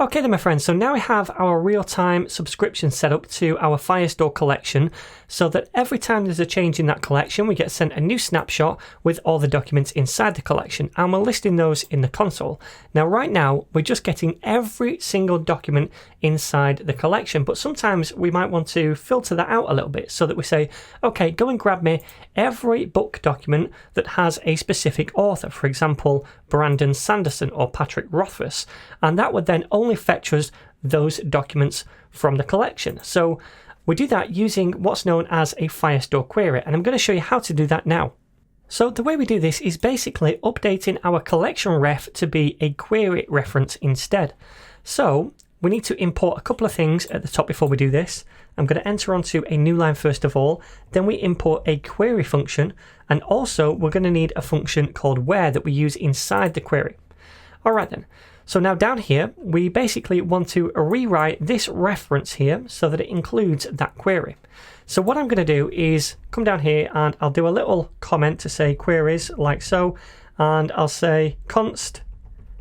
Okay then my friends, so now we have our real-time subscription set up to our Firestore collection so that every time there's a change in that collection we get sent a new snapshot with all the documents inside the collection, and we're listing those in the console. Now right now we're just getting every single document inside the collection, but sometimes we might want to filter that out a little bit so that we say, okay, go and grab me every book document that has a specific author, for example Brandon Sanderson or Patrick Rothfuss, and that would then only fetch us those documents from the collection. So we do that using what's known as a Firestore query, and I'm going to show you how to do that now. So the way we do this is basically updating our collection ref to be a query reference instead. So we need to import a couple of things at the top before we do this. I'm going to enter onto a new line first of all, then we import a query function, and also we're going to need a function called where that we use inside the query. Alright then, so now down here we basically want to rewrite this reference here so that it includes that query. So what I'm going to do is come down here and I'll do a little comment to say queries like so, and I'll say const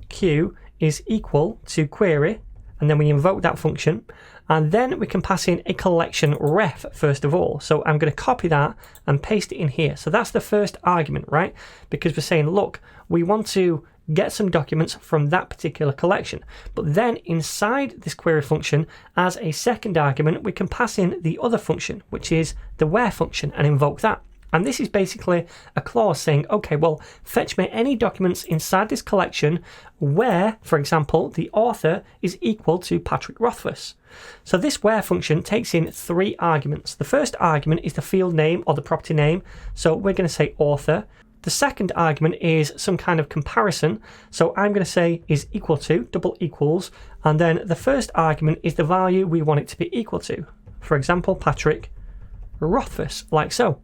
q is equal to query, and then we invoke that function, and then we can pass in a collection ref first of all. So I'm going to copy that and paste it in here. So that's the first argument, right? Because we're saying, look, we want to get some documents from that particular collection. But then inside this query function, as a second argument, we can pass in the other function, which is the where function, and invoke that. And this is basically a clause saying, okay, well, fetch me any documents inside this collection where, for example, the author is equal to Patrick Rothfuss. So this where function takes in 3 arguments. The first argument is the field name or the property name. So we're going to say author. The second argument is some kind of comparison. So I'm going to say is equal to, double equals. And then the first argument is the value we want it to be equal to. For example, Patrick Rothfuss, like so.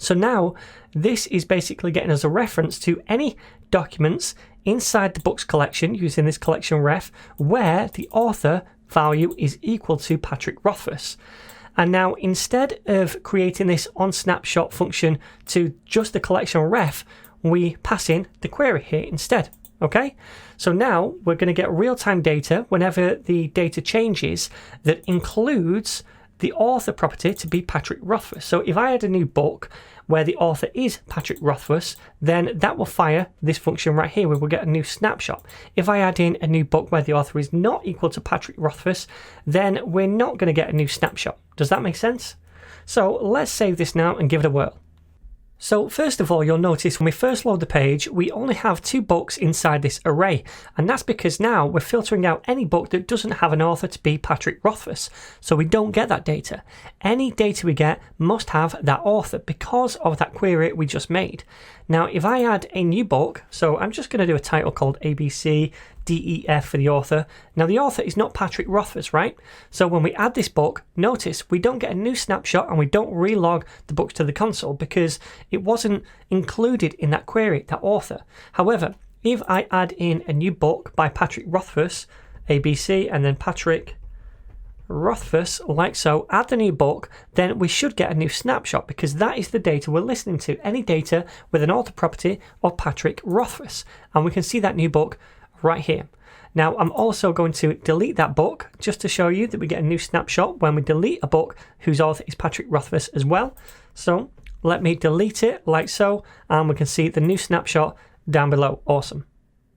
So now this is basically getting us a reference to any documents inside the books collection using this collection ref where the author value is equal to Patrick Rothfuss. And now instead of creating this onSnapshot function to just the collection ref, we pass in the query here instead. Okay, so now we're going to get real-time data whenever the data changes that includes the author property to be Patrick Rothfuss. So if I had a new book where the author is Patrick Rothfuss, then that will fire this function right here where we'll get a new snapshot. If I add in a new book where the author is not equal to Patrick Rothfuss, then we're not going to get a new snapshot. Does that make sense? So let's save this now and give it a whirl. So first of all, you'll notice when we first load the page, we only have 2 books inside this array. And that's because now we're filtering out any book that doesn't have an author to be Patrick Rothfuss. So we don't get that data. Any data we get must have that author because of that query we just made. Now, if I add a new book, so I'm just going to do a title called ABC, DEF for the author. Now the author is not Patrick Rothfuss, right? So when we add this book, notice we don't get a new snapshot and we don't relog the books to the console because it wasn't included in that query, that author. However, if I add in a new book by Patrick Rothfuss, ABC, and then Patrick Rothfuss, like so, add the new book, then we should get a new snapshot because that is the data we're listening to, any data with an author property of Patrick Rothfuss. And we can see that new book right here. Now I'm also going to delete that book just to show you that we get a new snapshot when we delete a book whose author is Patrick Rothfuss as well. So let me delete it like so, and we can see the new snapshot down below. Awesome.